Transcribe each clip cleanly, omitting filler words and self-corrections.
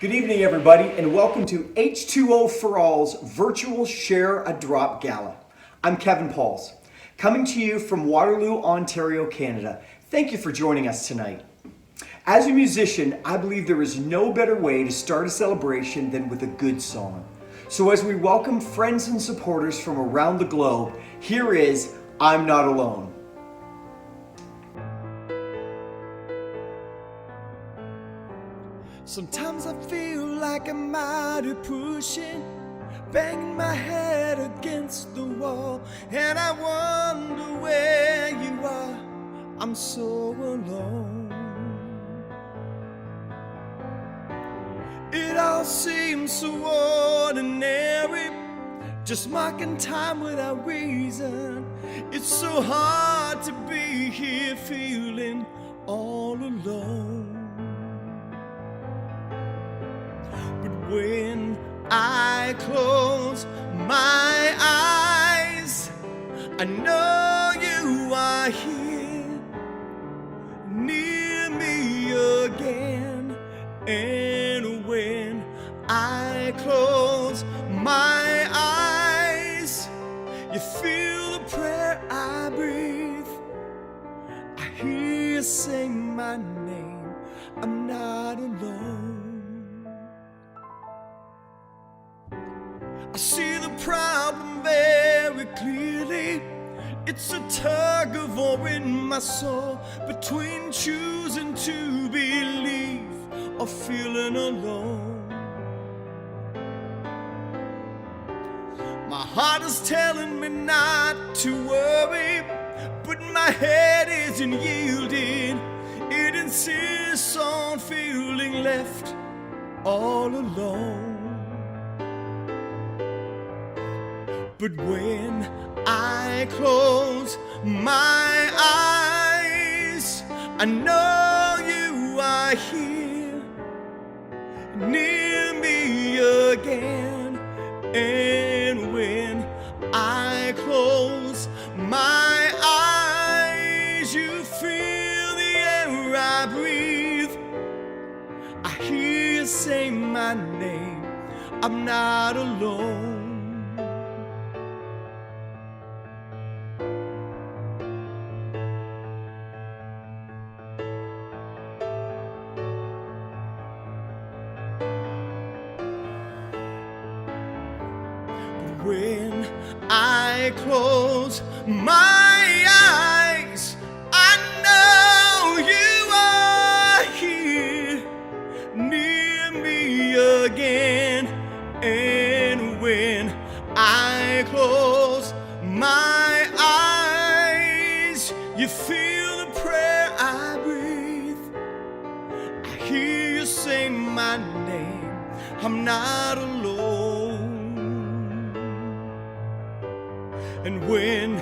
Good evening, everybody, and welcome to H2O4ALL's virtual Share a Drop Gala. I'm Kevin Pauls, coming to you from Waterloo, Ontario, Canada. Thank you for joining us tonight. As a musician, I believe there is no better way to start a celebration than with a good song. So as we welcome friends and supporters from around the globe, here is I'm Not Alone. Sometimes I feel like I'm mighty pushing, banging my head against the wall, and I wonder where you are. I'm so alone. It all seems so ordinary, just marking time without reason. It's so hard to be here feeling all alone. But when I close my eyes, I know you are here, near me again. And when I close my eyes, you feel the prayer I breathe. I hear you sing my name. I'm not alone. I see the problem very clearly. It's a tug of war in my soul, between choosing to believe or feeling alone. My heart is telling me not to worry, but my head isn't yielding. It insists on feeling left all alone. But when I close my eyes, I know you are here, near me again. And when I close my eyes, you feel the air I breathe. I hear you say my name. I'm not alone. When I close my eyes, I know you are here, near me again. And when I close my eyes, you feel the prayer I breathe. I hear you say my name. I'm not alone. And when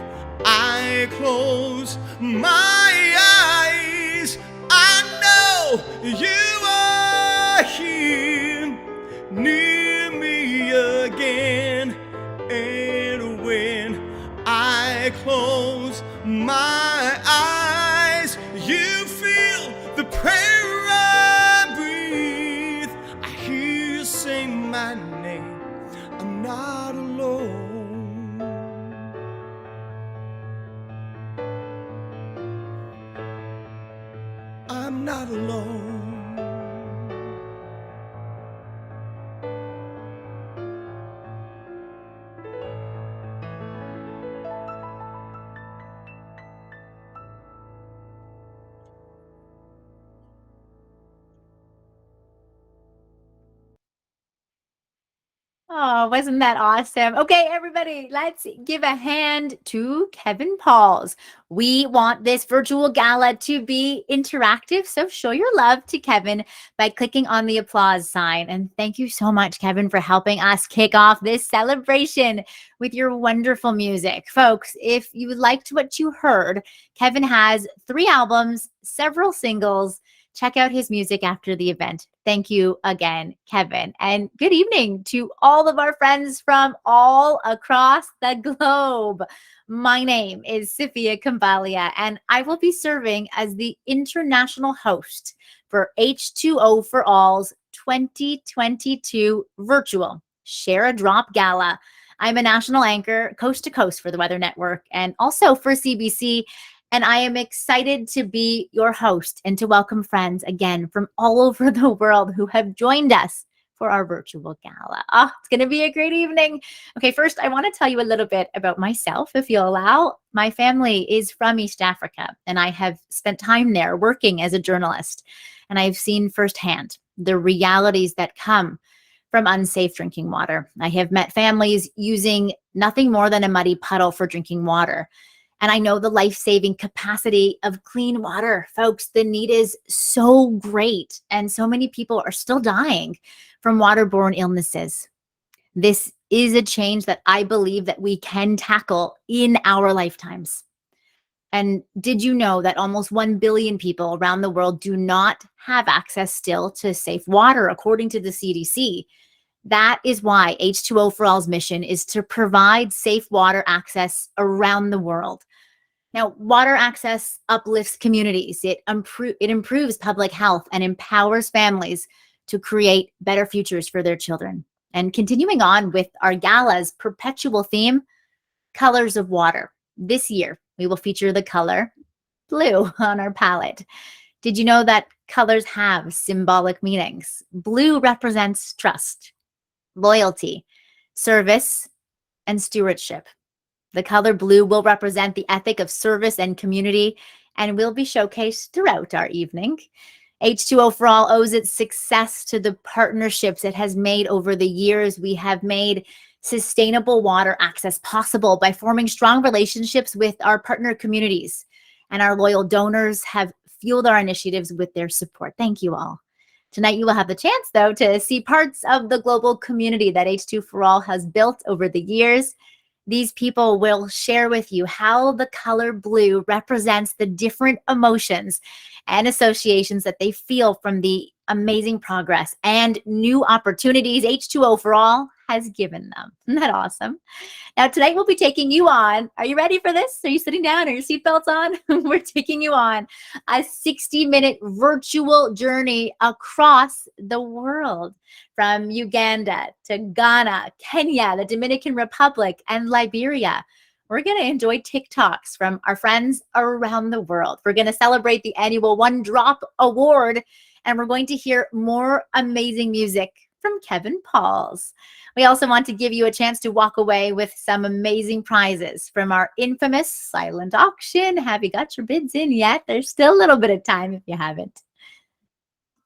I close my eyes, I know you are here, near me again. And when I close my eyes, you feel the prayer I breathe. I hear you sing my name. I'm not alone. I'm not alone. Oh, wasn't that awesome? Okay, everybody, let's give a hand to Kevin Pauls. We want this virtual gala to be interactive, so show your love to Kevin by clicking on the applause sign. And thank you so much, Kevin, for helping us kick off this celebration with your wonderful music. Folks, if you liked what you heard, Kevin has 3 albums, several singles. Check out his music after the event. Thank you again, Kevin. And good evening to all of our friends from all across the globe. My name is Sophia Kambalia, and I will be serving as the international host for H2O4ALL's 2022 virtual Share a Drop Gala. I'm a national anchor, coast to coast for the Weather Network and also for CBC. And I am excited to be your host and to welcome friends again from all over the world who have joined us for our virtual gala. It's going to be a great evening. Okay, first, I want to tell you a little bit about myself, if you'll allow. My family is from East Africa, and I have spent time there working as a journalist. And I've seen firsthand the realities that come from unsafe drinking water. I have met families using nothing more than a muddy puddle for drinking water. And I know the life-saving capacity of clean water. Folks, the need is so great. And so many people are still dying from waterborne illnesses. This is a change that I believe that we can tackle in our lifetimes. And did you know that almost 1 billion people around the world do not have access still to safe water, according to the CDC? That is why H2O4ALL's mission is to provide safe water access around the world. Now, water access uplifts communities. It improves public health and empowers families to create better futures for their children. And continuing on with our gala's perpetual theme, Colors of Water. This year, we will feature the color blue on our palette. Did you know that colors have symbolic meanings? Blue represents trust, loyalty, service, and stewardship. The color blue will represent the ethic of service and community and will be showcased throughout our evening. H2O4ALL owes its success to the partnerships it has made over the years. We have made sustainable water access possible by forming strong relationships with our partner communities, and our loyal donors have fueled our initiatives with their support. Thank you all. Tonight, you will have the chance, though, to see parts of the global community that H2O4ALL has built over the years. These people will share with you how the color blue represents the different emotions and associations that they feel from the amazing progress and new opportunities H2O4ALL has given them. Isn't that awesome? Now, tonight we'll be taking you on. Are you ready for this? Are you sitting down? Are your seatbelts on? We're taking you on a 60-minute virtual journey across the world, from Uganda to Ghana, Kenya, the Dominican Republic, and Liberia. We're going to enjoy TikToks from our friends around the world. We're going to celebrate the annual One Drop Award, and we're going to hear more amazing music from Kevin Pauls. We also want to give you a chance to walk away with some amazing prizes from our infamous silent auction. Have you got your bids in yet? There's still a little bit of time if you haven't.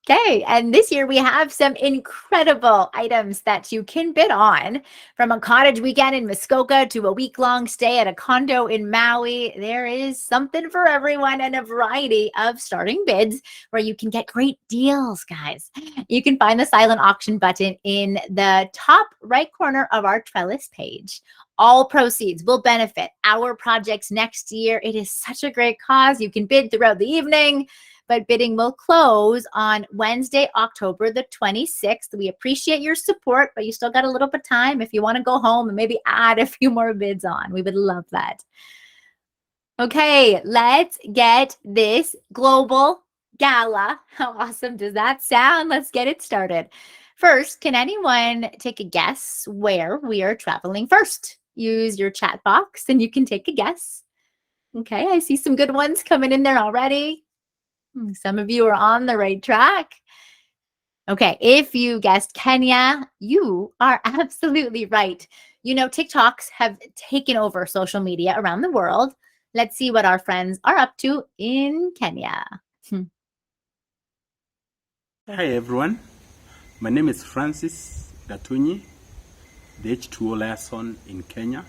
Okay, and this year we have some incredible items that you can bid on, from a cottage weekend in Muskoka to a week-long stay at a condo in Maui. There is something for everyone and a variety of starting bids where you can get great deals, guys. You can find the silent auction button in the top right corner of our trellis page. All proceeds will benefit our projects next year. It is such a great cause. You can bid throughout the evening, but bidding will close on Wednesday, October the 26th. We appreciate your support, but you still got a little bit of time if you want to go home and maybe add a few more bids on. We would love that. Okay, let's get this global gala. How awesome does that sound? Let's get it started. First, can anyone take a guess where we are traveling first? Use your chat box and you can take a guess. Okay, I see some good ones coming in there already. Some of you are on the right track. Okay, if you guessed Kenya, you are absolutely right. You know, TikToks have taken over social media around the world. Let's see what our friends are up to in Kenya. Hi everyone, my name is Francis Gatunyi, the H2O liaison in Kenya.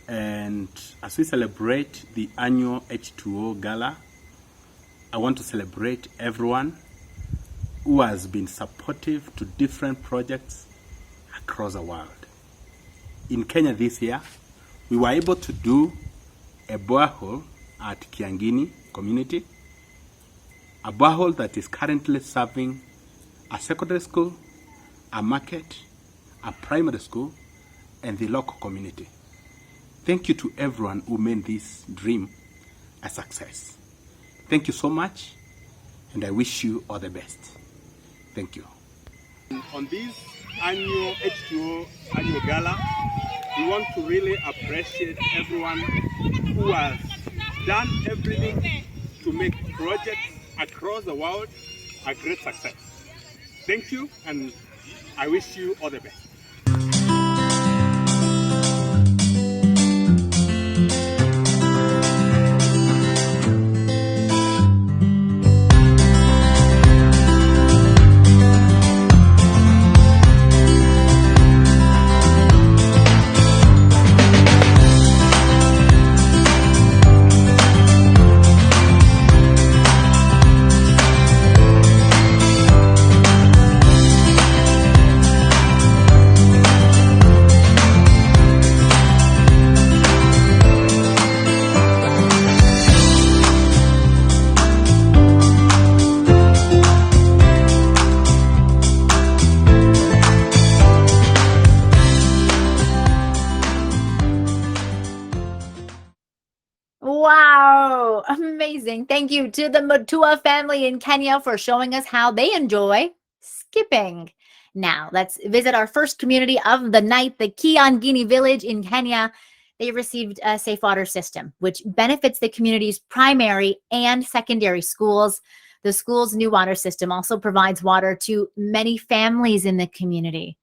And as we celebrate the annual H2O Gala, I want to celebrate everyone who has been supportive to different projects across the world. In Kenya this year, we were able to do a borehole at Kiangini community, a borehole that is currently serving a secondary school, a market, a primary school, and the local community. Thank you to everyone who made this dream a success. Thank you so much, and I wish you all the best. Thank you. On this annual H2O annual gala, we want to really appreciate everyone who has done everything to make projects across the world a great success. Thank you, and I wish you all the best. Wow, amazing. Thank you to the Mutua family in Kenya for showing us how they enjoy skipping. Now, let's visit our first community of the night, the Kiangini village in Kenya. They received a safe water system, which benefits the community's primary and secondary schools. The school's new water system also provides water to many families in the community.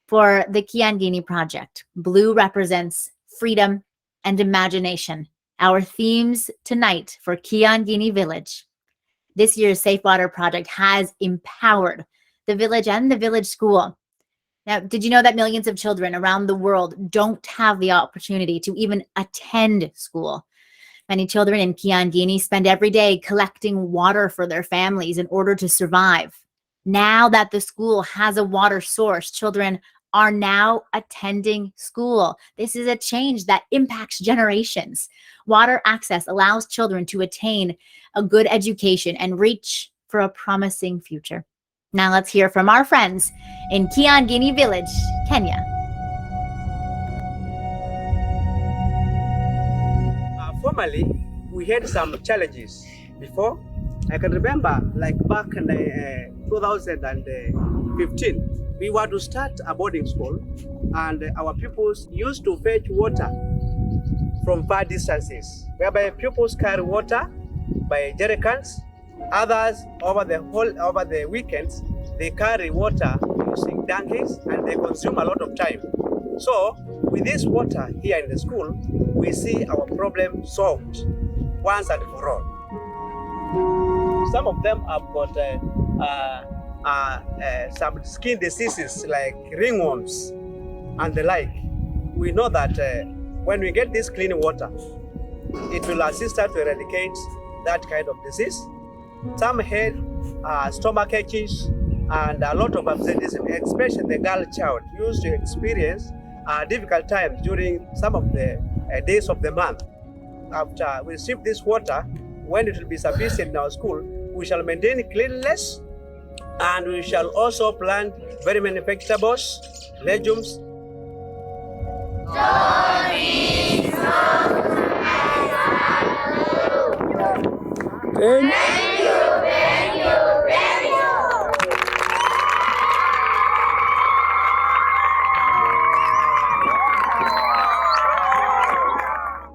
For the Kiangini project, blue represents freedom and imagination. Our themes tonight for Kiangini Village. This year's Safe Water Project has empowered the village and the village school. Now, did you know that millions of children around the world don't have the opportunity to even attend school? Many children in Kiangini spend every day collecting water for their families in order to survive. Now that the school has a water source, children are now attending school. This is a change that impacts generations. Water access allows children to attain a good education and reach for a promising future. Now let's hear from our friends in Kiangini Village, Kenya. Formerly, we had some challenges before. I can remember, like back in 2015, we were to start a boarding school, and our pupils used to fetch water from far distances, whereby pupils carry water by jerrycans. Others, over the weekends, they carry water using donkeys, and they consume a lot of time. So, with this water here in the school, we see our problem solved once and for all. Some of them have got some skin diseases like ringworms and the like. We know that when we get this clean water, it will assist us to eradicate that kind of disease. Some had stomach aches and a lot of absenteeism, especially the girl child used to experience difficult times during some of the days of the month. After we receive this water, when it will be sufficient in our school, we shall maintain cleanliness, and we shall also plant very many vegetables, legumes.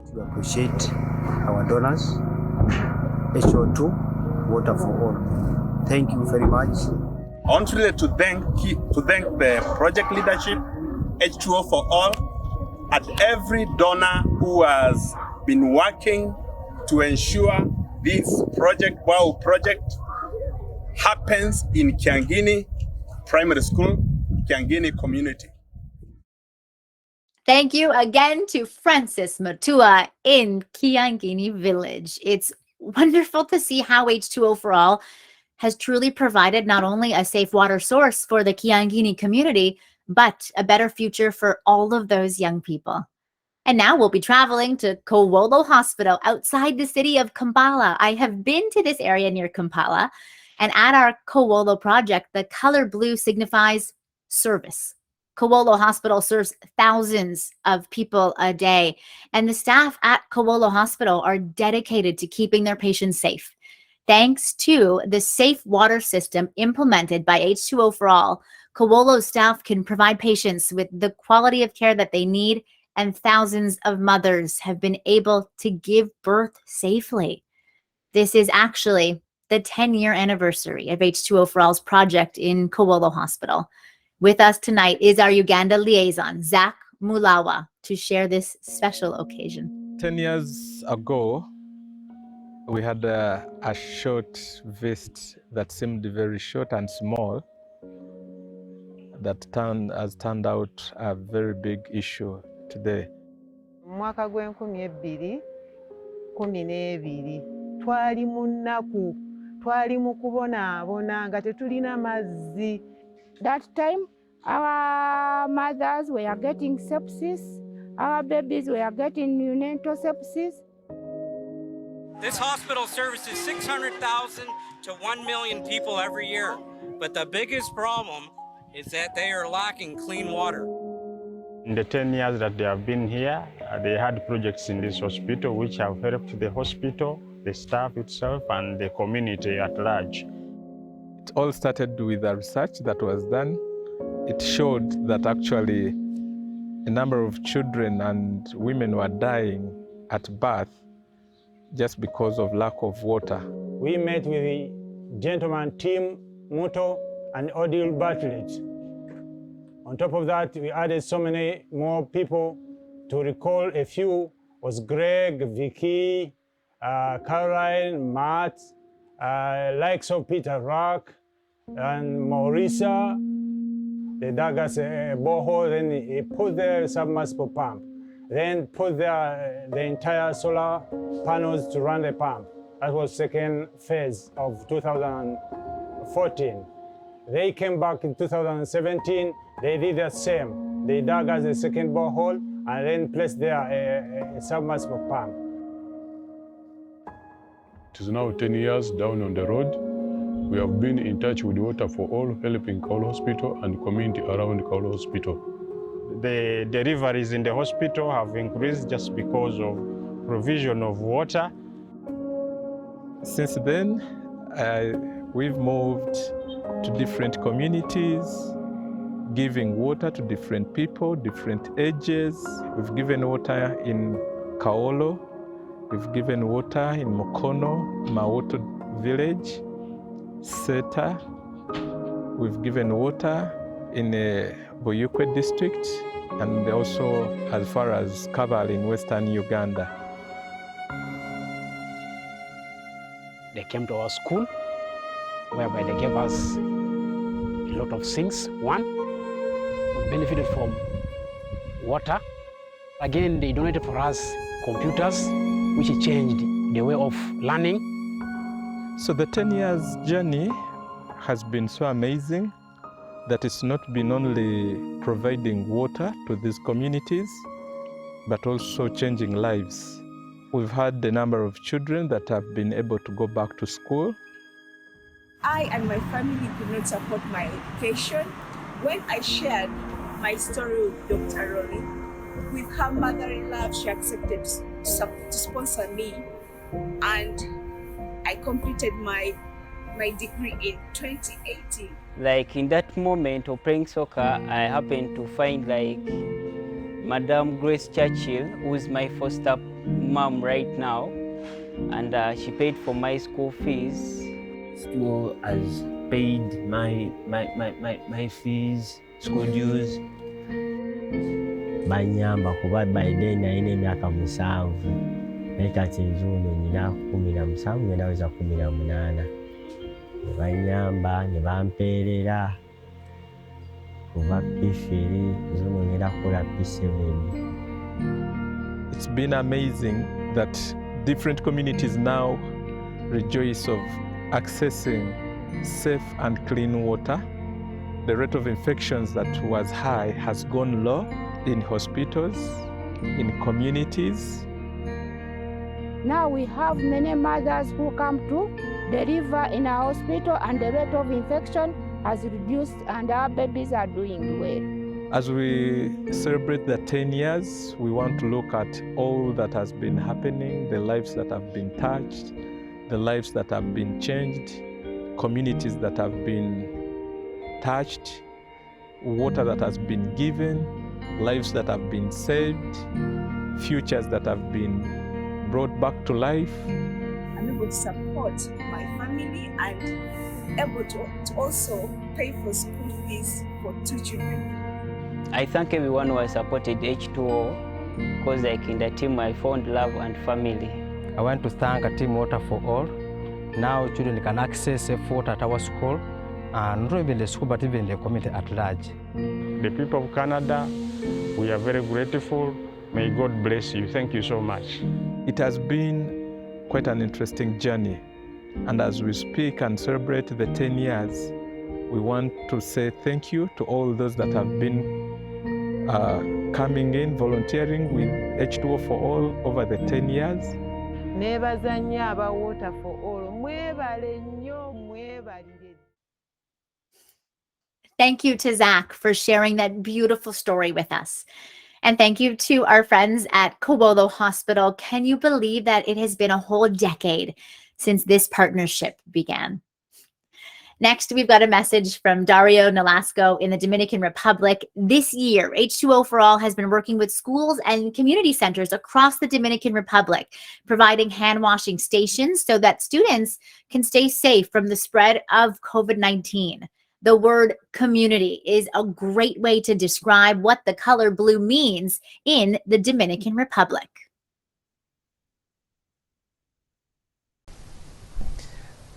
To appreciate our donors, H2O2, Water for All. Thank you very much. I want really to thank the project leadership, H2O4ALL, and every donor who has been working to ensure this project happens in Kiangini Primary School, Kiangini community. Thank you again to Francis Mutua in Kiangini Village. It's wonderful to see how H2O4ALL has truly provided not only a safe water source for the Kiangini community, but a better future for all of those young people. And now we'll be traveling to Kowolo Hospital outside the city of Kampala. I have been to this area near Kampala, and at our Kowolo project, the color blue signifies service. Kowolo Hospital serves thousands of people a day, and the staff at Kowolo Hospital are dedicated to keeping their patients safe. Thanks to the safe water system implemented by H2O4ALL, Kawolo staff can provide patients with the quality of care that they need, and thousands of mothers have been able to give birth safely. This is actually the 10-year anniversary of H2O4ALL's project in Kawolo Hospital. With us tonight is our Uganda liaison, Zach Mulawa, to share this special occasion. 10 years ago, we had a short vest that seemed very short and small that has turned out a very big issue today. Mwaka gw'2012 twali mu nnaku, twali mu kubonaabona nga tetulina mazzi. That time our mothers were getting sepsis, our babies were getting neonatal sepsis. This hospital services 600,000 to 1 million people every year, but the biggest problem is that they are lacking clean water. In the 10 years that they have been here, they had projects in this hospital which have helped the hospital, the staff itself, and the community at large. It all started with a research that was done. It showed that actually a number of children and women were dying at birth just because of lack of water. We met with the gentleman Tim Muto and Odile Bartlett. On top of that, we added so many more people. To recall a few was Greg, Vicky, Caroline, Matt, likes of Peter Rock, and Maurisa. They dug us a borehole, then he put their submersible pump, then put the entire solar panels to run the pump. That was second phase of 2014. They came back in 2017, they did the same. They dug us a second borehole and then placed there a submersible pump. It is now 10 years down on the road. We have been in touch with Water for All, helping Gala Hospital and community around Gala Hospital. The deliveries in the hospital have increased just because of provision of water. Since then, we've moved to different communities, giving water to different people, different ages. We've given water in Kaolo, we've given water in Mokono, Mawoto village, Seta. We've given water in Boyukwe district, and also as far as Kabale in western Uganda. They came to our school, whereby they gave us a lot of things. One, we benefited from water. Again, they donated for us computers, which changed the way of learning. So the 10 years journey has been so amazing that it's not been only providing water to these communities, but also changing lives. We've had a number of children that have been able to go back to school. I and my family could not support my education. When I shared my story with Dr. Rory, with her mother-in-law, she accepted to sponsor me, and I completed my degree in 2018. Like in that moment of playing soccer, I happened to find like Madam Grace Churchill, who is my foster mom right now, and she paid for my school fees. School has paid my fees, school dues. Banyamba kuba by then naine myaka 7 naye kati nzuno nyina 17 nenaweza 18 nebanyamba nebampeerera kuva P3 nzuno ngenda kukola P7. It's been amazing that different communities now rejoice of accessing safe and clean water. The rate of infections that was high has gone low in hospitals, in communities. Now we have many mothers who come to deliver in our hospital, and the rate of infection has reduced and our babies are doing well. As we celebrate the 10 years, we want to look at all that has been happening, the lives that have been touched, the lives that have been changed, communities that have been touched, water that has been given, lives that have been saved, futures that have been brought back to life. I'm able to support my family and able to also pay for school fees for 2 children. I thank everyone who has supported H2O, because like in the team I found love and family. I want to thank Team Water for All. Now children can access safe water at our school, and not even the school but even the community at large. The people of Canada, we are very grateful. May God bless you. Thank you so much. It has been quite an interesting journey. And as we speak and celebrate the 10 years, we want to say thank you to all those that have been coming in, volunteering with H2O4ALL over the 10 years. Nebaza nnyo aba Water for All. Mwebale nnyo, mwebalire. Thank you to Zach for sharing that beautiful story with us. And thank you to our friends at Kobolo Hospital. Can you believe that it has been a whole decade since this partnership began? Next, we've got a message from Dario Nolasco in the Dominican Republic. This year, H2O4ALL has been working with schools and community centers across the Dominican Republic, providing hand washing stations so that students can stay safe from the spread of COVID-19. The word community is a great way to describe what the color blue means in the Dominican Republic.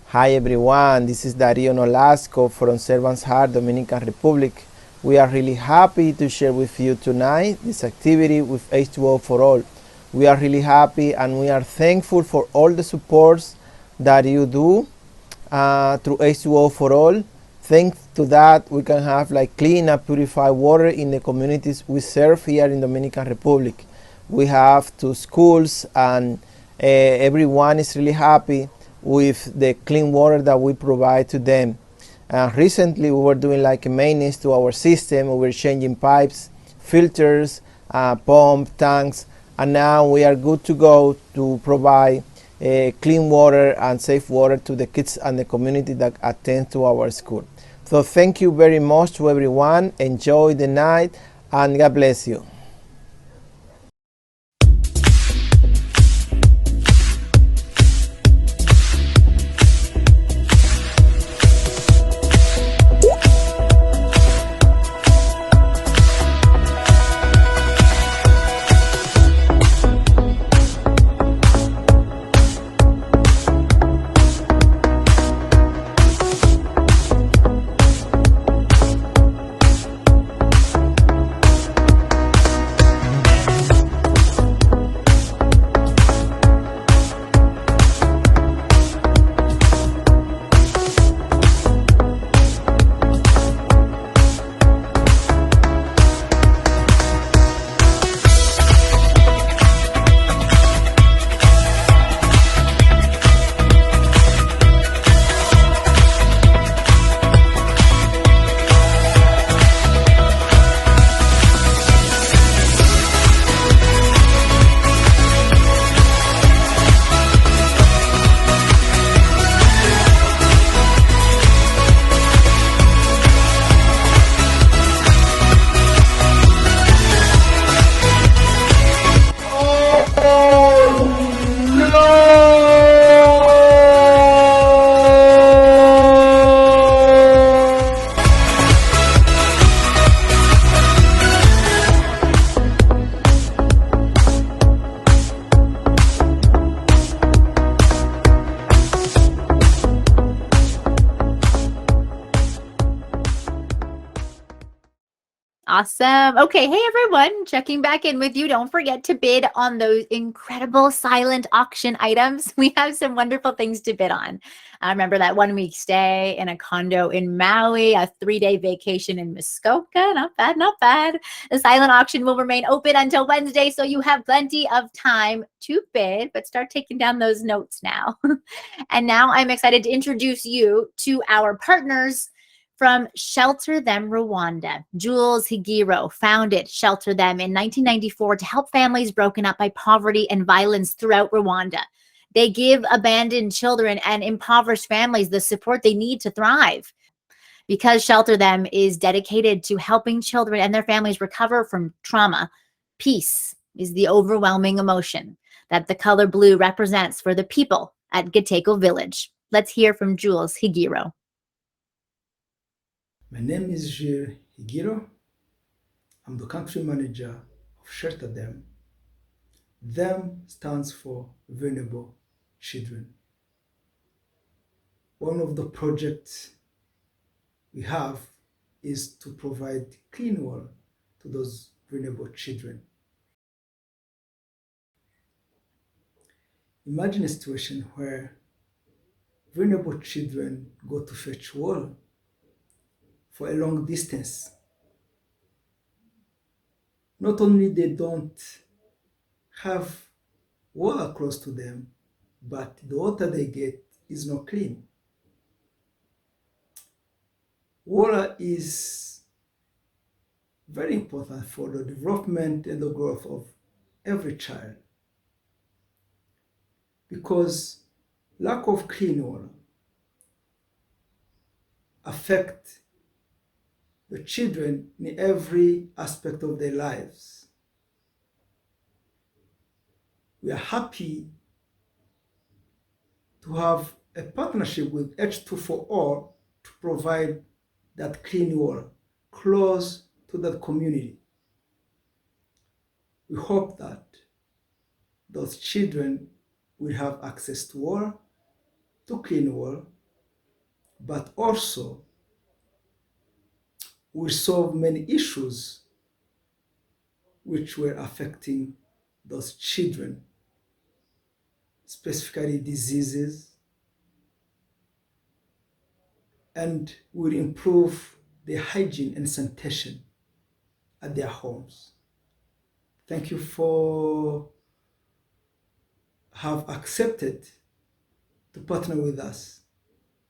Hi everyone, this is Dario Nolasco from Servants Heart, Dominican Republic. We are really happy to share with you tonight this activity with H2O4ALL. We are really happy and we are thankful for all the supports that you do through H2O4ALL. Thanks to that, we can have like clean and purified water in the communities we serve here in Dominican Republic. We have 2 schools and everyone is really happy with the clean water that we provide to them. Recently we were doing like a maintenance to our system. We were changing pipes, filters, pump, tanks, and now we are good to go to provide clean water and safe water to the kids and the community that attend to our school. So thank you very much to everyone. Enjoy the night and God bless you. Awesome. Okay. Hey, everyone. Checking back in with you. Don't forget to bid on those incredible silent auction items. We have some wonderful things to bid on. I remember that 1-week stay in a condo in Maui, a 3-day vacation in Muskoka. Not bad, not bad. The silent auction will remain open until Wednesday, so you have plenty of time to bid, but start taking down those notes now. And now I'm excited to introduce you to our partners from Shelter Them Rwanda. Jules Higiro founded Shelter Them in 1994 to help families broken up by poverty and violence throughout Rwanda. They give abandoned children and impoverished families the support they need to thrive. Because Shelter Them is dedicated to helping children and their families recover from trauma, peace is the overwhelming emotion that the color blue represents for the people at Giteko Village. Let's hear from Jules Higiro. My name is Jules Higiro. I'm the country manager of Shelter Them. Them stands for Vulnerable Children. One of the projects we have is to provide clean water to those vulnerable children. Imagine a situation where vulnerable children go to fetch water for a long distance. Not only they don't have water close to them, but the water they get is not clean. Water is very important for the development and the growth of every child, because lack of clean water affects the children in every aspect of their lives. We are happy to have a partnership with H2O4ALL to provide that clean water close to that community. We hope that those children will have access to water, to clean water, but also will solve many issues which were affecting those children, specifically diseases, and will improve their hygiene and sanitation at their homes. Thank you for have accepted to partner with us.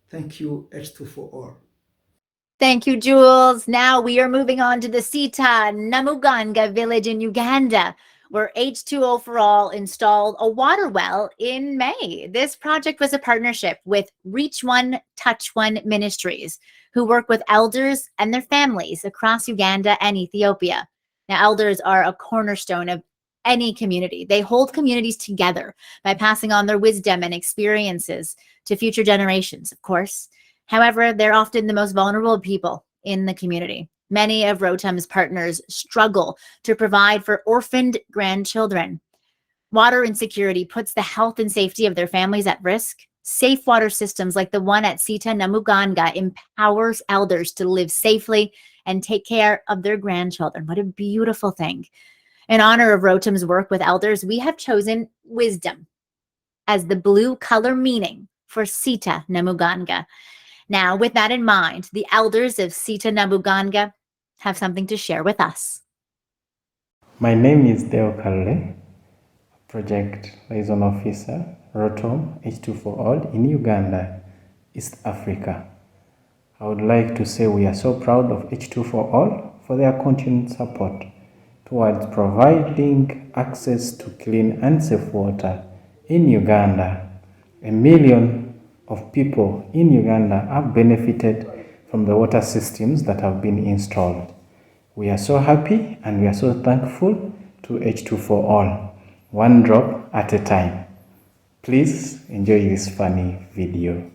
Thank you, H2O4ALL. Thank you, Jules. Now we are moving on to the Sita Namuganga village in Uganda, where H2O4ALL installed a water well in May. This project was a partnership with Reach One, Touch One Ministries, who work with elders and their families across Uganda and Ethiopia. Now, elders are a cornerstone of any community. They hold communities together by passing on their wisdom and experiences to future generations, of course. However, they're often the most vulnerable people in the community. Many of Rotem's partners struggle to provide for orphaned grandchildren. Water insecurity puts the health and safety of their families at risk. Safe water systems like the one at Sita Namuganga empowers elders to live safely and take care of their grandchildren. What a beautiful thing. In honor of Rotem's work with elders, we have chosen wisdom as the blue color meaning for Sita Namuganga. Now, with that in mind, the elders of Sita Namuganga have something to share with us. My name is Deo Kalle, Project Liaison Officer, Rotom H2O4ALL in Uganda, East Africa. I would like to say we are so proud of H2O4ALL for their continued support towards providing access to clean and safe water in Uganda. 1 million of people in Uganda have benefited from the water systems that have been installed. We are so happy and we are so thankful to H2O4ALL, one drop at a time. Please enjoy this funny video.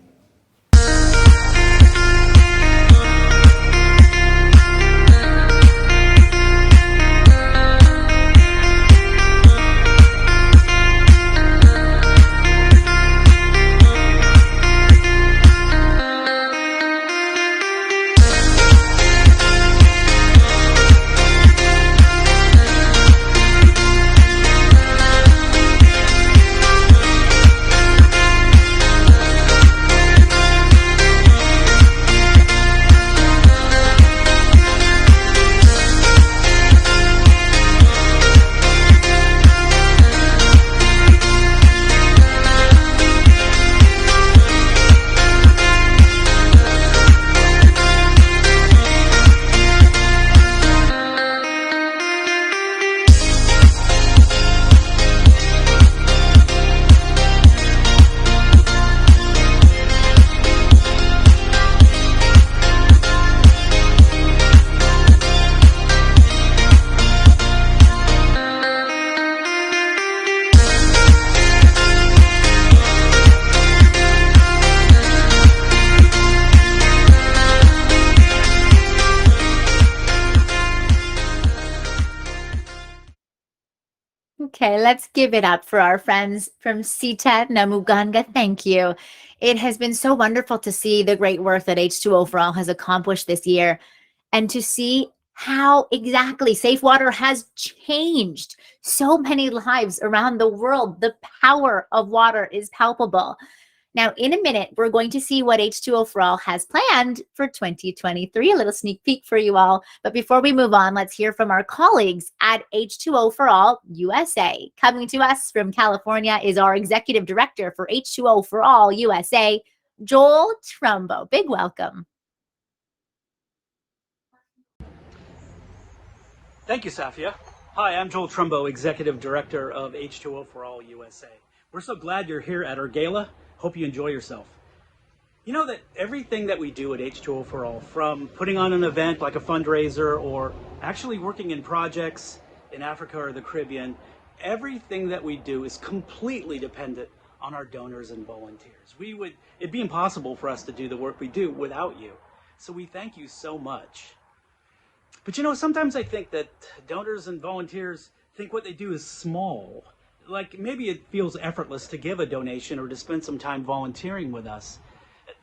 Okay, let's give it up for our friends from Sita Namuganga. Thank you. It has been so wonderful to see the great work that H2O for All has accomplished this year and to see how exactly safe water has changed so many lives around the world. The power of water is palpable. Now, in a minute, we're going to see what H2O for All has planned for 2023, a little sneak peek for you all. But before we move on, let's hear from our colleagues at H2O for All USA. Coming to us from California is our Executive Director for H2O for All USA, Joel Trumbo. Big welcome. Thank you, Safia. Hi, I'm Joel Trumbo, Executive Director of H2O for All USA. We're so glad you're here at our gala. Hope you enjoy yourself. You know that everything that we do at H2O for All, from putting on an event like a fundraiser or actually working in projects in Africa or the Caribbean, everything that we do is completely dependent on our donors and volunteers. It'd be impossible for us to do the work we do without you. So we thank you so much. But you know, sometimes I think that donors and volunteers think what they do is small. Like maybe it feels effortless to give a donation or to spend some time volunteering with us.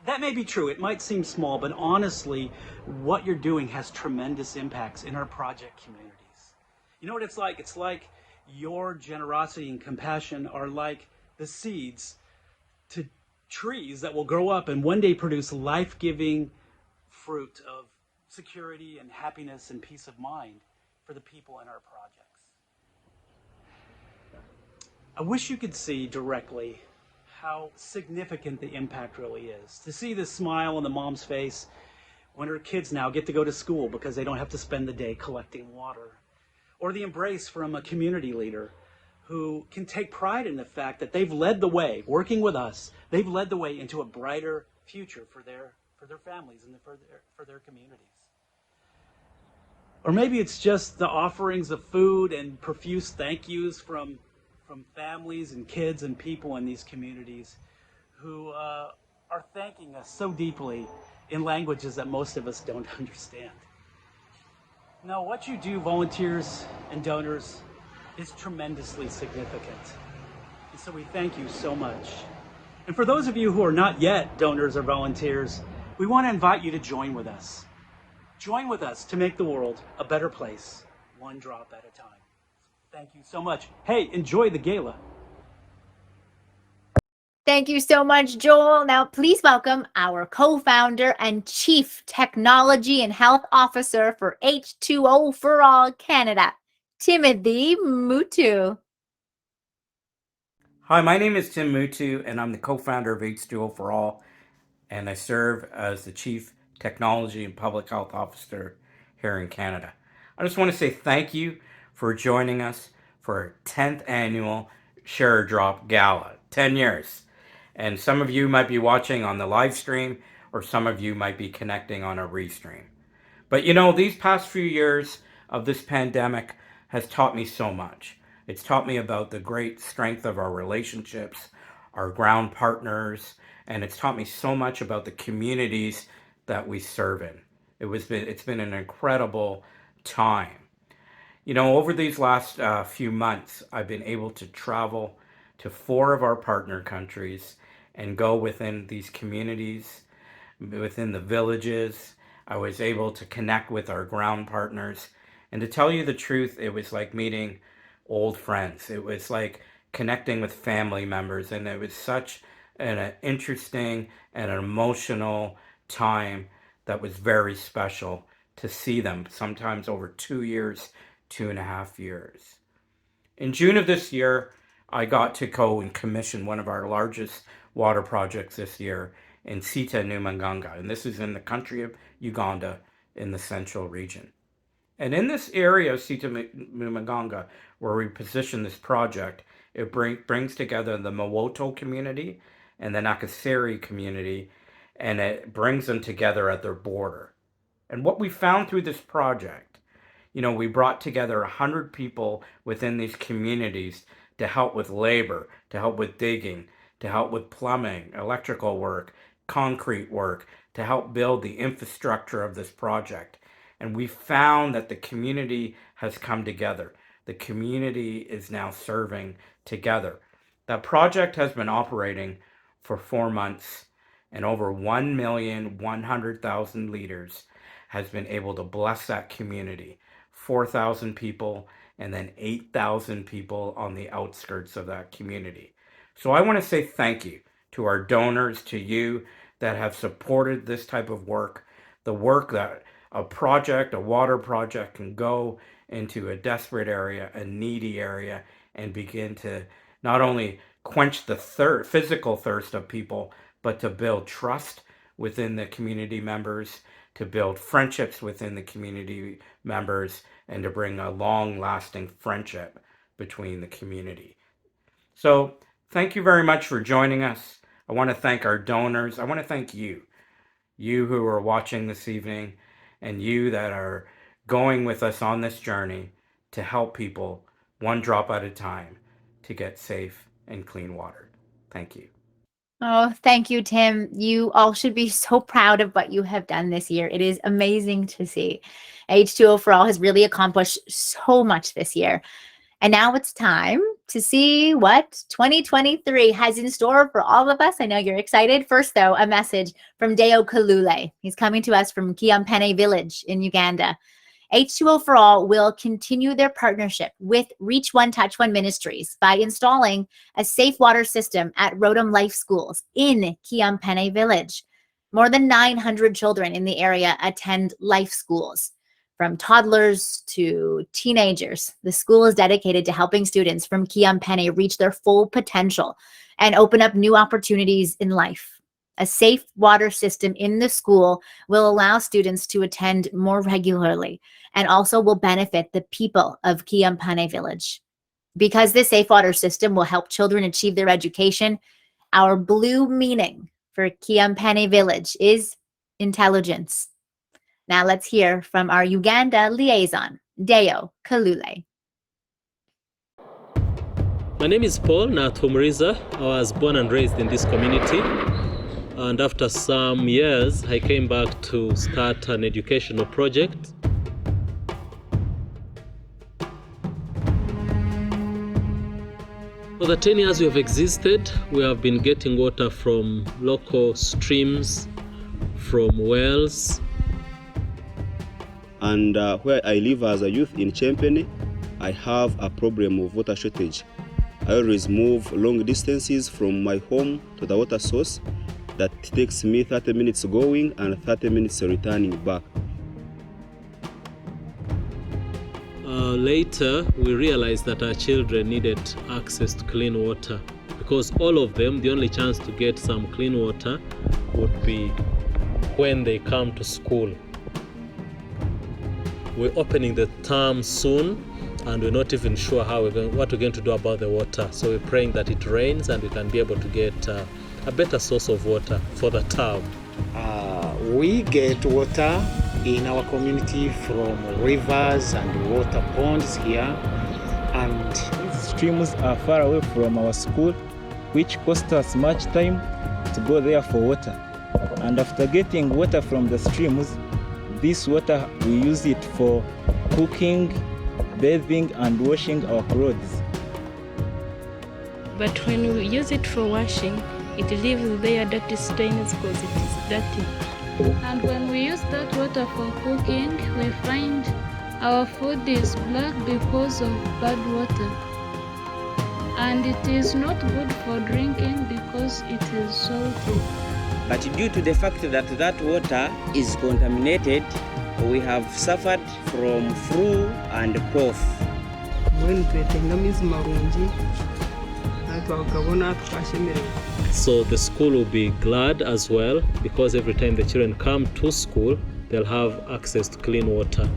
That may be true. It might seem small, but honestly, what you're doing has tremendous impacts in our project communities. You know what it's like? It's like your generosity and compassion are like the seeds to trees that will grow up and one day produce life-giving fruit of security and happiness and peace of mind for the people in our projects. I wish you could see directly how significant the impact really is. To see the smile on the mom's face when her kids now get to go to school because they don't have to spend the day collecting water. Or the embrace from a community leader who can take pride in the fact that they've led the way, working with us, they've led the way into a brighter future for their families and for their communities. Or maybe it's just the offerings of food and profuse thank yous from families and kids and people in these communities who are thanking us so deeply in languages that most of us don't understand. No, what you do, volunteers and donors, is tremendously significant. And so we thank you so much. And for those of you who are not yet donors or volunteers, we want to invite you to join with us. Join with us to make the world a better place, one drop at a time. Thank you so much. Hey, enjoy the gala. Thank you so much, Joel. Now, please welcome our co-founder and Chief Technology and Health Officer for H2O for All Canada, Timothy Mutu. Hi, my name is Tim Mutu, and I'm the co-founder of H2O for All, and I serve as the Chief Technology and Public Health Officer here in Canada. I just want to say thank you for joining us for our 10th annual Share a Drop Gala. 10 years. And some of you might be watching on the live stream, or some of you might be connecting on a restream. But you know, these past few years of this pandemic has taught me so much. It's taught me about the great strength of our relationships, our ground partners, and it's taught me so much about the communities that we serve in. It's been an incredible time. You know, over these last few months, I've been able to travel to 4 of our partner countries and go within these communities, within the villages. I was able to connect with our ground partners. And to tell you the truth, it was like meeting old friends. It was like connecting with family members. And it was such an interesting and an emotional time that was very special to see them, sometimes over 2 years, 2.5 years. In June of this year, I got to go and commission one of our largest water projects this year in Sita Numanganga, and this is in the country of Uganda in the central region. And in this area of Sita Numanganga, where we position this project, it brings together the Mwoto community and the Nakaseri community, and it brings them together at their border. And what we found through this project, you know, we brought together 100 people within these communities to help with labor, to help with digging, to help with plumbing, electrical work, concrete work, to help build the infrastructure of this project. And we found that the community has come together. the community is now serving together. That project has been operating for 4 months, and over 1,100,000 liters has been able to bless that community. 4,000 people and then 8,000 people on the outskirts of that community. So I want to say thank you to our donors, to you that have supported this type of work, the work that a water project can go into a desperate area, a needy area, and begin to not only quench the physical thirst of people, but to build trust within the community members, to build friendships within the community members, and to bring a long-lasting friendship between the community. So thank you very much for joining us. I want to thank our donors. I want to thank you who are watching this evening, and you that are going with us on this journey to help people one drop at a time to get safe and clean water. Thank you. Oh, thank you, Tim. You all should be so proud of what you have done this year. It is amazing to see. H2O4ALL has really accomplished so much this year. And now it's time to see what 2023 has in store for all of us. I know you're excited. First, though, a message from Deo Kalule. He's coming to us from Kiampene Village in Uganda. H2O4ALL will continue their partnership with Reach One Touch One Ministries by installing a safe water system at Rodom Life Schools in Kiampene Village. More than 900 children in the area attend life schools. From toddlers to teenagers, the school is dedicated to helping students from Kiampene reach their full potential and open up new opportunities in life. A safe water system in the school will allow students to attend more regularly and also will benefit the people of Kiampene Village. Because this safe water system will help children achieve their education, our blue meaning for Kiampene Village is intelligence. Now let's hear from our Uganda liaison, Deo Kalule. My name is Paul Natumuriza. I was born and raised in this community. And after some years, I came back to start an educational project. For the 10 years we have existed, we have been getting water from local streams, from wells. And where I live as a youth in Chempene, I have a problem of water shortage. I always move long distances from my home to the water source. That takes me 30 minutes going and 30 minutes returning back. Later, we realized that our children needed access to clean water because all of them, the only chance to get some clean water would be when they come to school. We're opening the term soon and we're not even sure what we're going to do about the water. So we're praying that it rains and we can be able to get a better source of water for the term. We get water in our community from rivers and water ponds here. And these streams are far away from our school, which costs us much time to go there for water. And after getting water from the streams, this water, we use it for cooking, bathing, and washing our clothes. But when we use it for washing, it leaves there dirty stains because it is dirty. And when we use that water for cooking, we find our food is black because of bad water. And it is not good for drinking because it is salty. But due to the fact that that water is contaminated, we have suffered from flu and cough. So the school will be glad as well because every time the children come to school, they'll have access to clean water.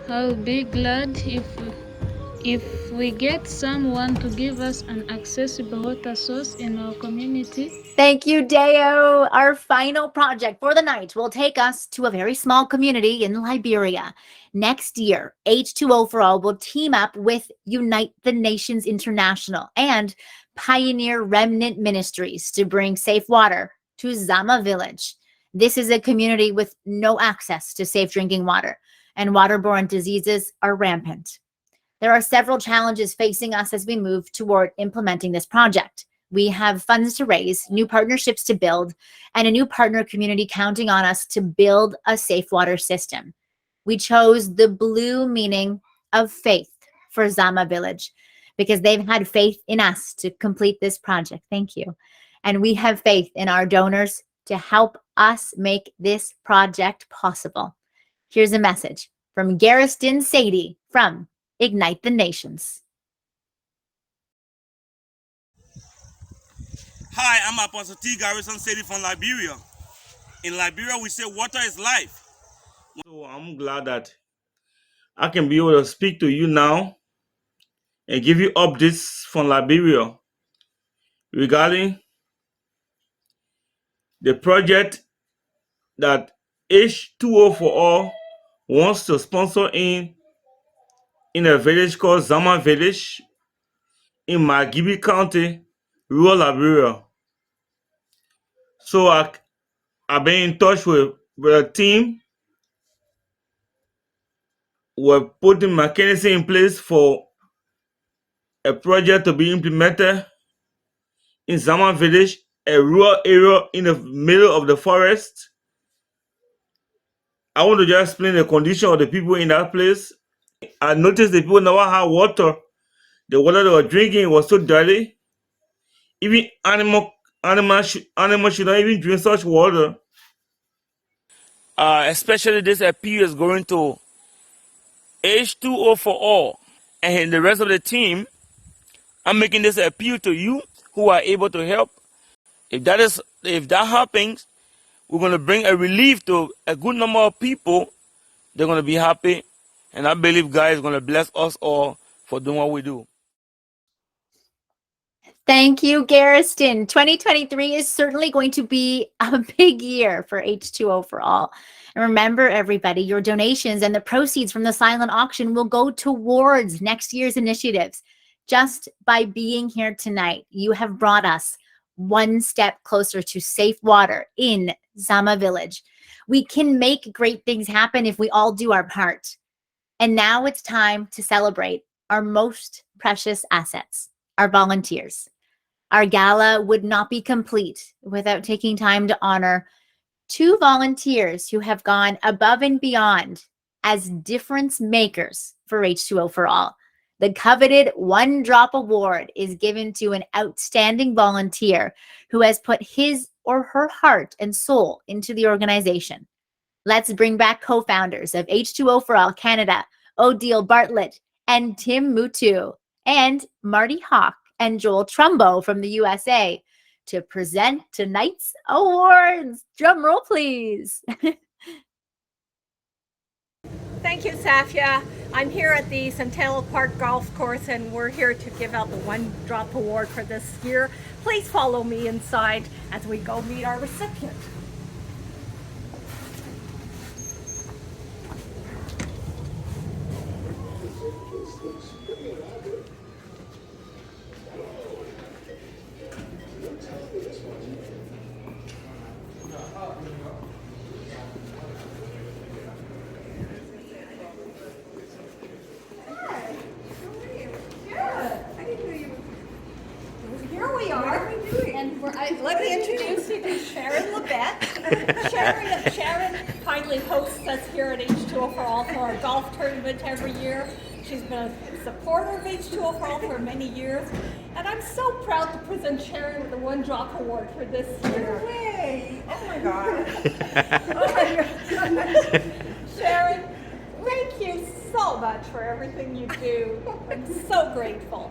I'll be glad if we get someone to give us an accessible water source in our community. Thank you, Deo. Our final project for the night will take us to a very small community in Liberia. Next year, H2O4ALL will team up with Unite the Nations International and Pioneer Remnant Ministries to bring safe water to Zama Village. This is a community with no access to safe drinking water. and waterborne diseases are rampant. There are several challenges facing us as we move toward implementing this project. We have funds to raise, new partnerships to build, and a new partner community counting on us to build a safe water system. We chose the blue meaning of faith for Zama Village because they've had faith in us to complete this project. Thank you. And we have faith in our donors to help us make this project possible. Here's a message from Gariston Sadie from Ignite the Nations. Hi, I'm Apostle T. Garrison Sadie from Liberia. In Liberia, we say water is life. So I'm glad that I can be able to speak to you now and give you updates from Liberia regarding the project that H2O4ALL wants to sponsor in a village called Zama Village in Magibi County, rural Liberia. So I've been in touch with a team. We're putting mechanism in place for a project to be implemented in Zama Village, a rural area in the middle of the forest. I want to just explain the condition of the people in that place. I noticed the people never had water. The water they were drinking was so dirty. Even animals should not even drink such water. Especially this appeal is going to H2O4ALL and the rest of the team. I'm making this appeal to you who are able to help. If that happens, we're going to bring a relief to a good number of people. They're going to be happy. And I believe God is going to bless us all for doing what we do. Thank you, Gariston. 2023 is certainly going to be a big year for H2O4ALL. And remember, everybody, your donations and the proceeds from the silent auction will go towards next year's initiatives. Just by being here tonight, you have brought us one step closer to safe water in Zama Village. We can make great things happen if we all do our part. And now it's time to celebrate our most precious assets, our volunteers. Our gala would not be complete without taking time to honor 2 volunteers who have gone above and beyond as difference makers for H2O4ALL. The coveted One Drop Award is given to an outstanding volunteer who has put his or her heart and soul into the organization. Let's bring back co-founders of H2O4ALL Canada, Odile Bartlett and Tim Mutu, and Marty Hawk and Joel Trumbo from the USA to present tonight's awards. Drum roll, please. Thank you, Safia. I'm here at the Centennial Park Golf Course and we're here to give out the One Drop Award for this year. Please follow me inside as we go meet our recipient. Here we are. What are we doing? And let me introduce you to Sharon Labette. Sharon kindly hosts us here at H2O4ALL for our golf tournament every year. She's been a supporter of H2O4ALL for many years. And I'm so proud to present Sharon with the One Drop Award for this year. No way! Oh my God. Oh my God. Sharon, thank you so much for everything you do. I'm so grateful.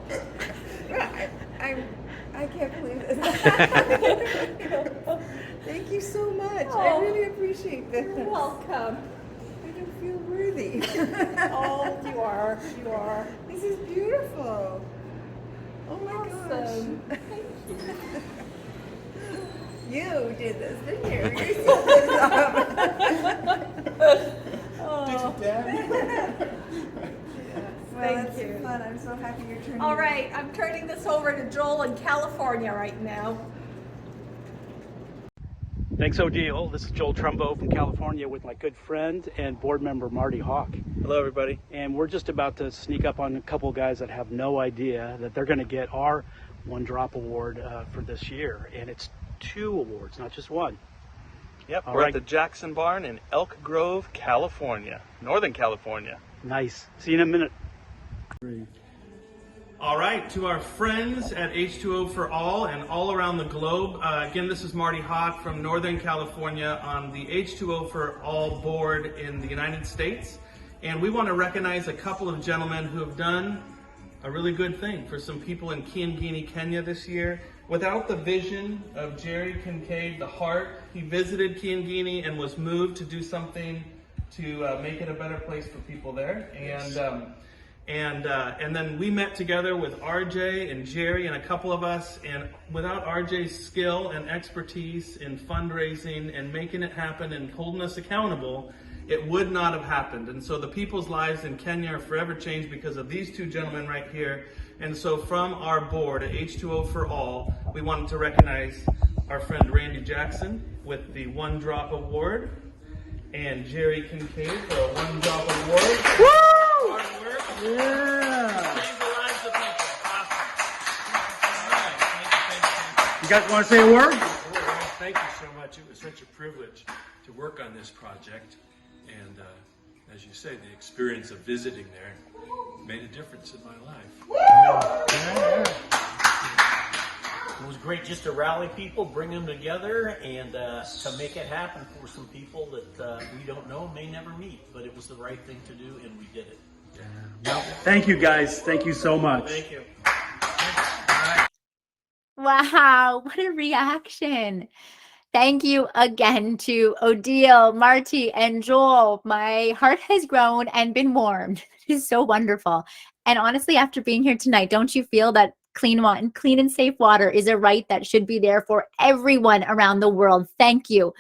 I can't believe it. Thank you so much. Oh, I really appreciate this. You're welcome. I don't feel worthy. Oh, you are. You are. This is beautiful. Oh my Awesome. gosh. You did this, didn't you? You set this up. Oh. Well, Thank it's you. fun. I'm so happy you're turning. All right, I'm turning this over to Joel in California right now. Thanks, Odile. This is Joel Trumbo from California with my good friend and board member Marty Hawk. Hello, everybody. And we're just about to sneak up on a couple of guys that have no idea that they're going to get our One Drop Award for this year. And it's 2 awards, not just 1. Yep, All we're right. at the Jackson Barn in Elk Grove, California, Northern California. Nice. See you in a minute. All right, to our friends at H2O4ALL and all around the globe. Again, this is Marty Hawk from Northern California on the H2O4ALL board in the United States. And we want to recognize a couple of gentlemen who have done a really good thing for some people in Kiangani, Kenya this year. Without the vision of Jerry Kincaid, the heart, he visited Kiangani and was moved to do something to make it a better place for people there. And then we met together with RJ and Jerry and a couple of us, and without RJ's skill and expertise in fundraising and making it happen and holding us accountable, it would not have happened. And so the people's lives in Kenya are forever changed because of these 2 gentlemen right here. And so from our board at H2O4ALL, we wanted to recognize our friend Randy Jackson with the One Drop Award and Jerry Kincaid for a One Drop Award. Woo! Hard work. Yeah. Change the lives of people. Awesome. You guys want to say a word? Thank you so much. It was such a privilege to work on this project. And as you say, the experience of visiting there made a difference in my life. It was great just to rally people, bring them together, and to make it happen for some people that we don't know, may never meet. But it was the right thing to do, and we did it. Well, thank you, guys. Thank you so much. Thank you. Wow, what a reaction. Thank you again to Odile, Marty, and Joel. My heart has grown and been warmed. It is so wonderful. And honestly, after being here tonight, don't you feel that clean and safe water is a right that should be there for everyone around the world? Thank you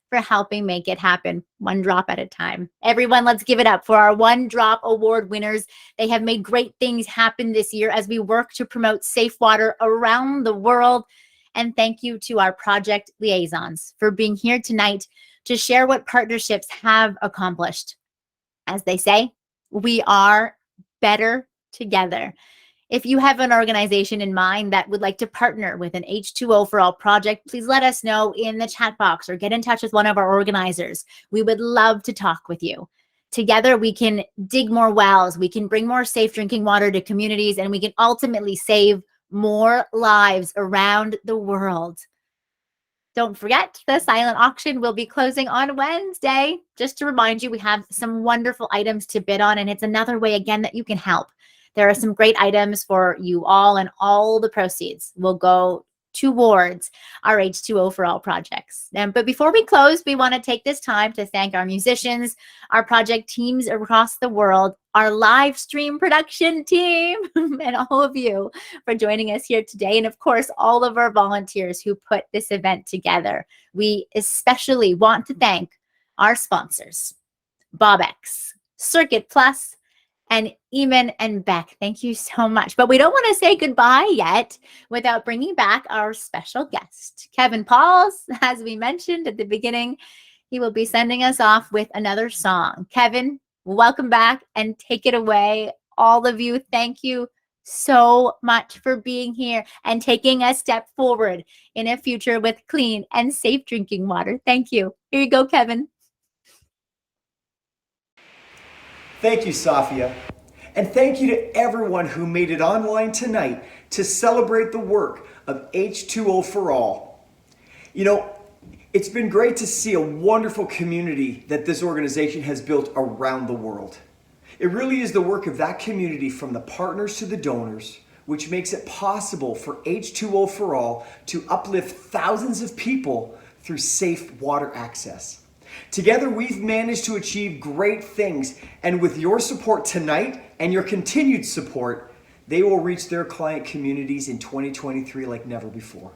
for helping make it happen, one drop at a time. Everyone, let's give it up for our One Drop Award winners. They have made great things happen this year as we work to promote safe water around the world. And thank you to our project liaisons for being here tonight to share what partnerships have accomplished. As they say, we are better together. If you have an organization in mind that would like to partner with an H2O4ALL project, please let us know in the chat box or get in touch with one of our organizers. We would love to talk with you. Together, we can dig more wells, we can bring more safe drinking water to communities, and we can ultimately save more lives around the world. Don't forget, the silent auction will be closing on Wednesday. Just to remind you, we have some wonderful items to bid on, and it's another way, again, that you can help. There are some great items for you all, and all the proceeds will go towards our H2O4ALL projects. But before we close, we want to take this time to thank our musicians, our project teams across the world, our live stream production team, and all of you for joining us here today. And of course, all of our volunteers who put this event together. We especially want to thank our sponsors, BobX, Circuit Plus, and Eamon and Beck. Thank you so much. But we don't want to say goodbye yet without bringing back our special guest, Kevin Pauls. As we mentioned at the beginning, he will be sending us off with another song. Kevin, welcome back and take it away. All of you, thank you so much for being here and taking a step forward in a future with clean and safe drinking water. Thank you. Here you go, Kevin. Thank you, Safia. And thank you to everyone who made it online tonight to celebrate the work of H2O4ALL. You know, it's been great to see a wonderful community that this organization has built around the world. It really is the work of that community, from the partners to the donors, which makes it possible for H2O4ALL to uplift thousands of people through safe water access. Together, we've managed to achieve great things, and with your support tonight and your continued support, they will reach their client communities in 2023 like never before.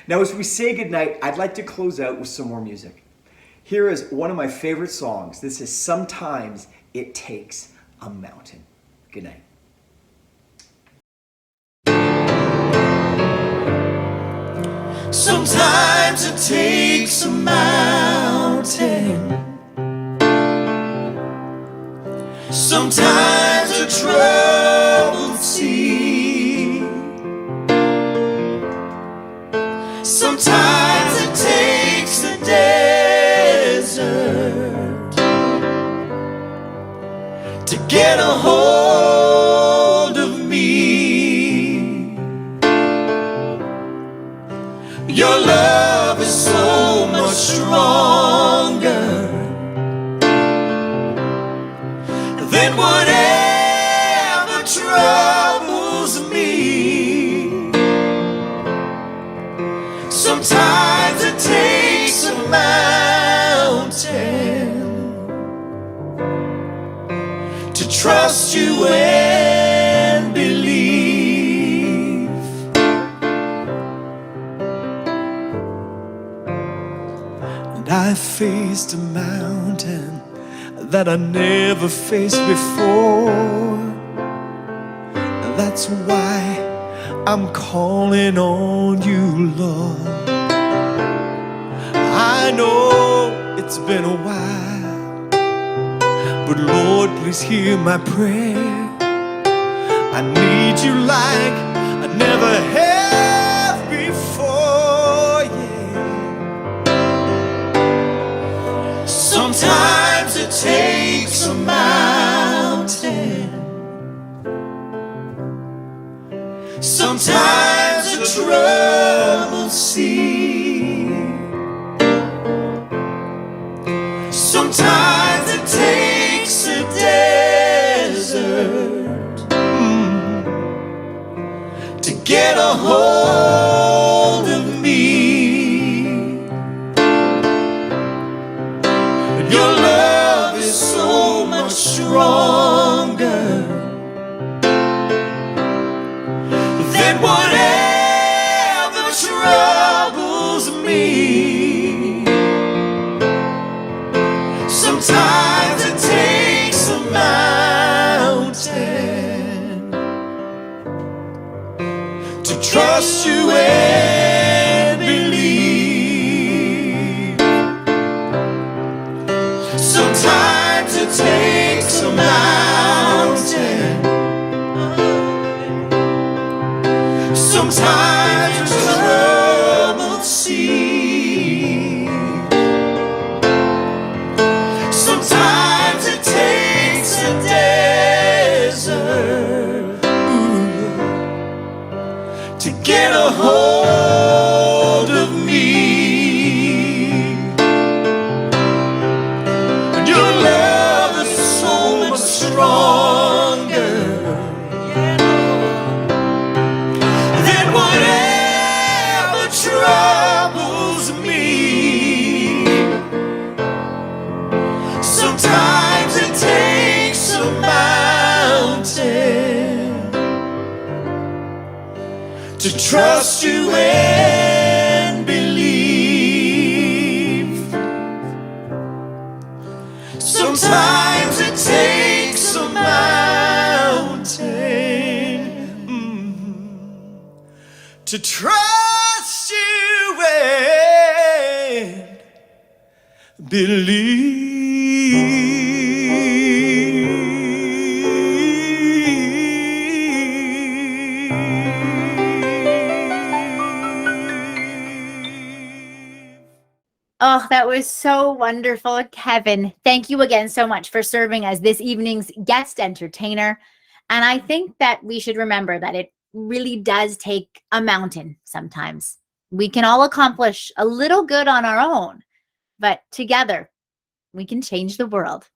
Now, as we say goodnight, I'd like to close out with some more music. Here is one of my favorite songs. This is Sometimes It Takes a Mountain. Good night. Sometimes Sometimes it takes a mountain, sometimes a troubled sea, sometimes it takes a desert to get a hold of me. Your love is so much stronger than whatever troubles me. Sometimes it takes a mountain to trust you and believe. And I faced a mountain that I never faced before. That's why I'm calling on you, Lord. I know it's been a while, but Lord, please hear my prayer. I need you like I never have before, yeah. Sometimes it takes a mountain, sometimes a troubled sea, sometimes it takes a desert to get a hold of me. And your love is so much stronger than whatever troubles me. Sometimes it takes a mountain to trust you and believe. Sometimes it takes a mountain, sometimes a troubled sea, sometimes it takes a desert to get a hold of me. And your love is so much stronger than whatever troubles me. Sometimes it takes a mountain to trust you and believe. Sometimes it takes a mountain to trust you and believe. Oh, that was so wonderful, Kevin. Thank you again so much for serving as this evening's guest entertainer. And I think that we should remember that it really does take a mountain sometimes. We can all accomplish a little good on our own, but together we can change the world.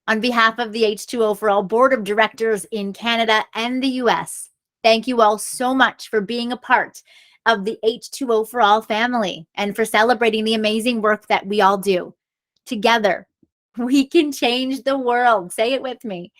On behalf of the H2O4ALL Board of Directors in Canada and the US, thank you all so much for being a part of the H2O4ALL family and for celebrating the amazing work that we all do. Together, we can change the world. Say it with me.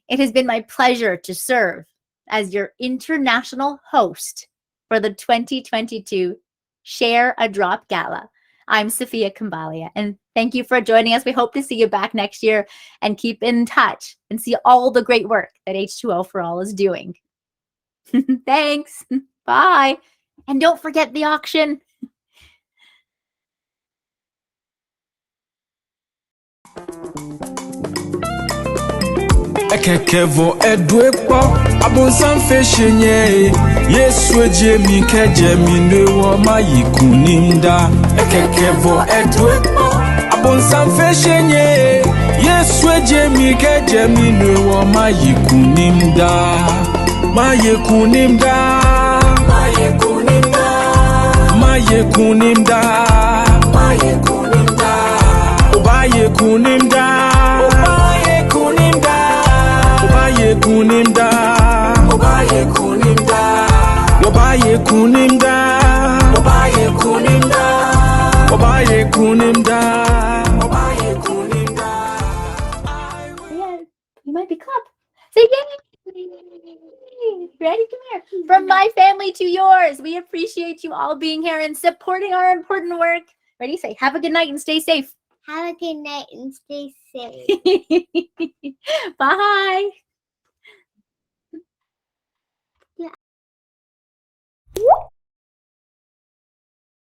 It has been my pleasure to serve as your international host for the 2022 Share a Drop Gala. I'm Sophia Kambalia, and thank you for joining us. We hope to see you back next year and keep in touch and see all the great work that H2O4ALL is doing. Thanks. Bye. And don't forget the auction. Ekekevo edwepo abonsam feshenye Yesu ejemi kejemi newo mayikuninda Ekekevo edwepo abonsam feshenye Yesu ejemi kejemi newo mayikuninda Mayikunimda Mayikunimda Mayikunimda Mayikunimda Obayikunimda Obaye kunimda Obaye kunimda Obaye kunimda Obaye kunimda Obaye kunimda Obaye kunimda Yeah, you might be clap. Say yay! Ready? Come here. From my family to yours, we appreciate you all being here and supporting our important work. Ready? Say have a good night and stay safe. Have a good night and stay safe. Bye.